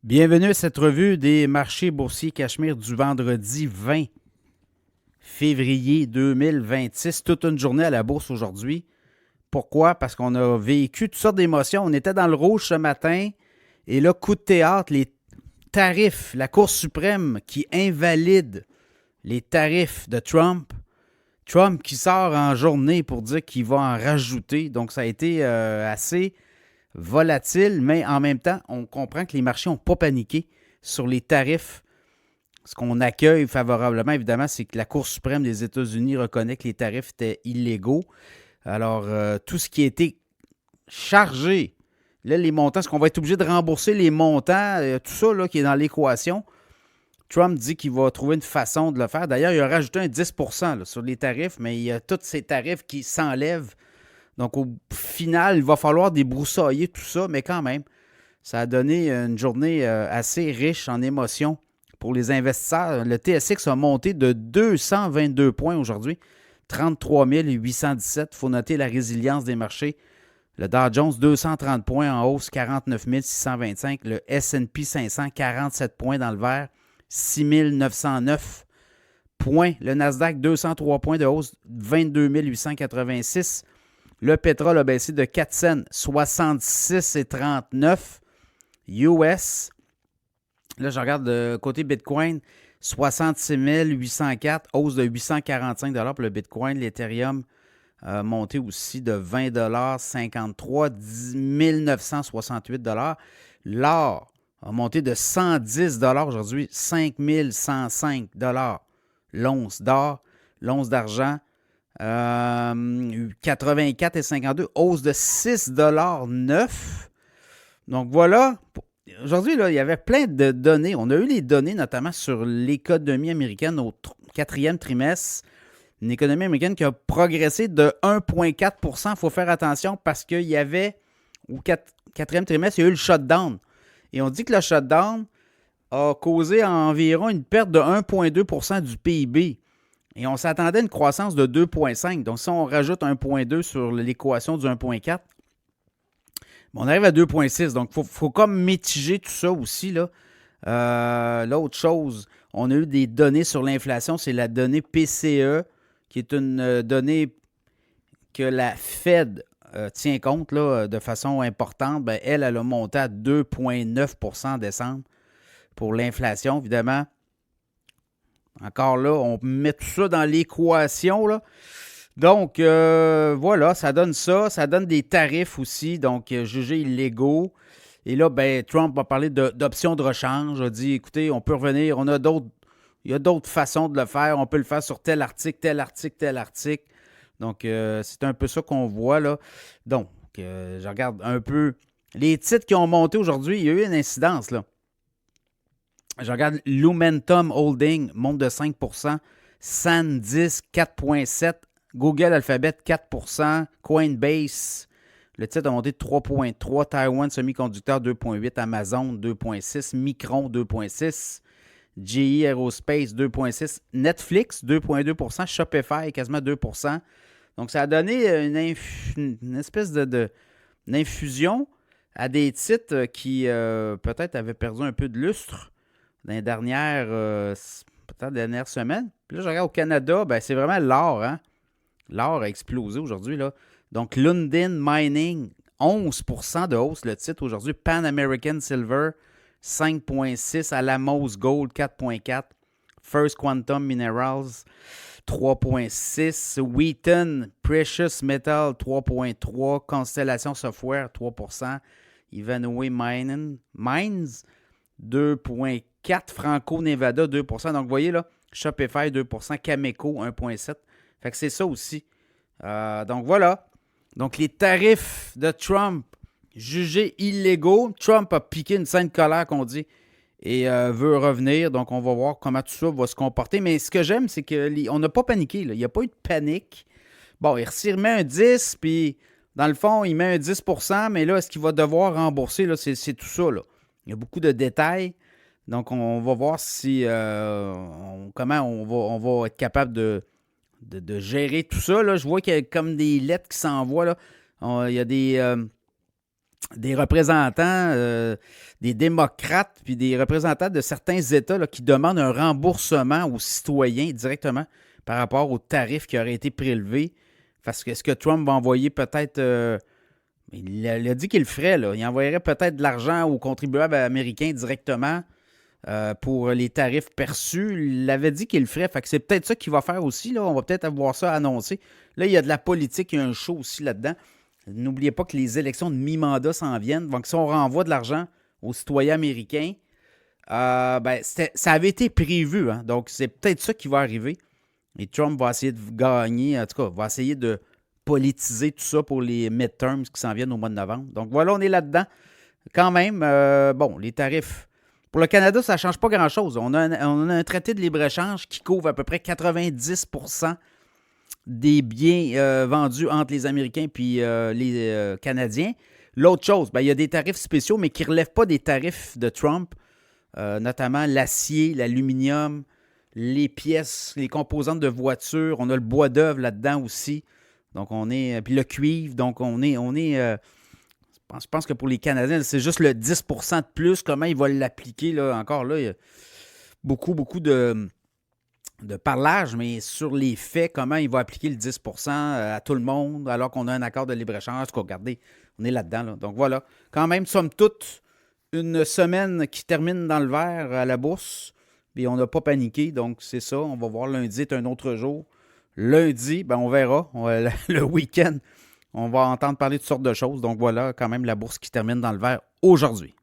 Bienvenue à cette revue des marchés boursiers Cachemire du vendredi 20 février 2026. Toute une journée à la bourse aujourd'hui. Pourquoi? Parce qu'on a vécu toutes sortes d'émotions. On était dans le rouge ce matin et là, coup de théâtre, les tarifs, la Cour suprême qui invalide les tarifs de Trump. Trump qui sort en journée pour dire qu'il va en rajouter. Donc, ça a été assez volatile, mais en même temps, on comprend que les marchés n'ont pas paniqué sur les tarifs. Ce qu'on accueille favorablement, évidemment, c'est que la Cour suprême des États-Unis reconnaît que les tarifs étaient illégaux. Alors, tout ce qui a été chargé, là, les montants, est-ce qu'on va être obligé de rembourser les montants, tout ça là, qui est dans l'équation? Trump dit qu'il va trouver une façon de le faire. D'ailleurs, il a rajouté un 10% là, sur les tarifs, mais il y a tous ces tarifs qui s'enlèvent. Donc, au final, il va falloir débroussailler tout ça, mais quand même, ça a donné une journée assez riche en émotions pour les investisseurs. Le TSX a monté de 222 points aujourd'hui, 33 817. Il faut noter la résilience des marchés. Le Dow Jones, 230 points en hausse, 49 625. Le S&P 500, 47 points dans le vert, 6 909 points. Le Nasdaq, 203 points de hausse, 22 886. Le pétrole a baissé de 4 cents, 66,39 US. Là, je regarde de côté Bitcoin, 66 804, hausse de 845 pour le Bitcoin. L'Ethereum a monté aussi de 20,53 10 968 L'or a monté de 110 aujourd'hui, 5 105 l'once d'or. L'once d'argent, 84,52, hausse de 6,9 Donc voilà. Aujourd'hui, là, il y avait plein de données. On a eu les données notamment sur l'économie américaine au quatrième trimestre. Une économie américaine qui a progressé de 1,4 Il faut faire attention parce qu'il y avait, au quatrième trimestre, il y a eu le shutdown. Et on dit que le shutdown a causé environ une perte de 1,2 du PIB. Et on s'attendait à une croissance de 2,5. Donc, si on rajoute 1,2 sur l'équation du 1,4, on arrive à 2,6. Donc, il faut comme mitiger tout ça aussi. Là. L'autre chose, on a eu des données sur l'inflation. C'est la donnée PCE, qui est une donnée que la Fed tient compte là, de façon importante. Ben, elle a monté à 2,9 en décembre pour l'inflation, évidemment. Encore là, on met tout ça dans l'équation. Là. Donc, voilà, ça donne ça. Ça donne des tarifs aussi, donc jugés illégaux. Et là, ben, Trump a parlé d'options de rechange. A dit, écoutez, on peut revenir. Il y a d'autres façons de le faire. On peut le faire sur tel article, tel article, tel article. Donc, c'est un peu ça qu'on voit là. Donc, je regarde un peu les titres qui ont monté aujourd'hui. Il y a eu une incidence là. Je regarde Lumentum Holding, monte de 5 SanDisk, 4,7 Google Alphabet, 4 Coinbase, le titre a monté de 3,3 Taiwan Semiconductor, 2,8 Amazon, 2,6 Micron, 2,6 GE Aerospace, 2,6 Netflix, 2,2 Shopify, quasiment 2 Donc, ça a donné une espèce d'infusion à des titres qui peut-être avaient perdu un peu de lustre dans les dernières, peut-être dernières semaines. Puis là, je regarde au Canada, ben, c'est vraiment l'or. Hein? L'or a explosé aujourd'hui. Là. Donc, Lundin Mining, 11 de hausse le titre aujourd'hui. Pan American Silver, 5,6. Alamos Gold, 4,4. First Quantum Minerals, 3,6. Wheaton Precious Metal, 3,3. Constellation Software, 3 Ivanhoe Mines, 2,4. Franco-Nevada, 2 Donc, vous voyez là, Shopify, 2 Cameco, 1,7 Fait que c'est ça aussi. Donc, voilà. Donc, les tarifs de Trump jugés illégaux. Trump a piqué une scène colère, qu'on dit, et veut revenir. Donc, on va voir comment tout ça va se comporter. Mais ce que j'aime, c'est qu'on n'a pas paniqué. Là. Il n'y a pas eu de panique. Bon, il remet un 10, puis dans le fond, il met un 10 mais là, est-ce qu'il va devoir rembourser? Là, c'est tout ça. Là. Il y a beaucoup de détails. Donc, on va voir si comment on va être capable de gérer tout ça. Là. Je vois qu'il y a comme des lettres qui s'envoient. Là. Il y a des des représentants, des démocrates, puis des représentants de certains États là, qui demandent un remboursement aux citoyens directement par rapport aux tarifs qui auraient été prélevés. Parce que est-ce que Trump va envoyer peut-être... il a dit qu'il le ferait, là. Il envoyerait peut-être de l'argent aux contribuables américains directement pour les tarifs perçus. Il avait dit qu'il le ferait. Fait que c'est peut-être ça qu'il va faire aussi. Là. On va peut-être avoir ça annoncé. Là, il y a de la politique, il y a un show aussi là-dedans. N'oubliez pas que les élections de mi-mandat s'en viennent. Donc, si on renvoie de l'argent aux citoyens américains, ça avait été prévu. Hein? Donc, c'est peut-être ça qui va arriver. Et Trump va essayer de gagner, en tout cas, va essayer de politiser tout ça pour les midterms qui s'en viennent au mois de novembre. Donc, voilà, on est là-dedans. Quand même, les tarifs. Pour le Canada, ça ne change pas grand-chose. On a un traité de libre-échange qui couvre à peu près 90% des biens vendus entre les Américains et les Canadiens. L'autre chose, il y a des tarifs spéciaux, mais qui ne relèvent pas des tarifs de Trump, notamment l'acier, l'aluminium, les pièces, les composantes de voitures. On a le bois d'œuvre là-dedans aussi. Donc, puis le cuivre. Donc, je pense que pour les Canadiens, c'est juste le 10% de plus. Comment ils vont l'appliquer, là, encore là, il y a beaucoup de parlage, mais sur les faits, comment il va appliquer le 10% à tout le monde, alors qu'on a un accord de libre-échange. En tout cas, regardez, on est là-dedans. Là. Donc voilà, quand même, somme toute, une semaine qui termine dans le vert à la bourse, puis on n'a pas paniqué, donc c'est ça. On va voir, lundi est un autre jour. Lundi, on verra. Le week-end, on va entendre parler de toutes sortes de choses. Donc voilà, quand même, la bourse qui termine dans le vert aujourd'hui.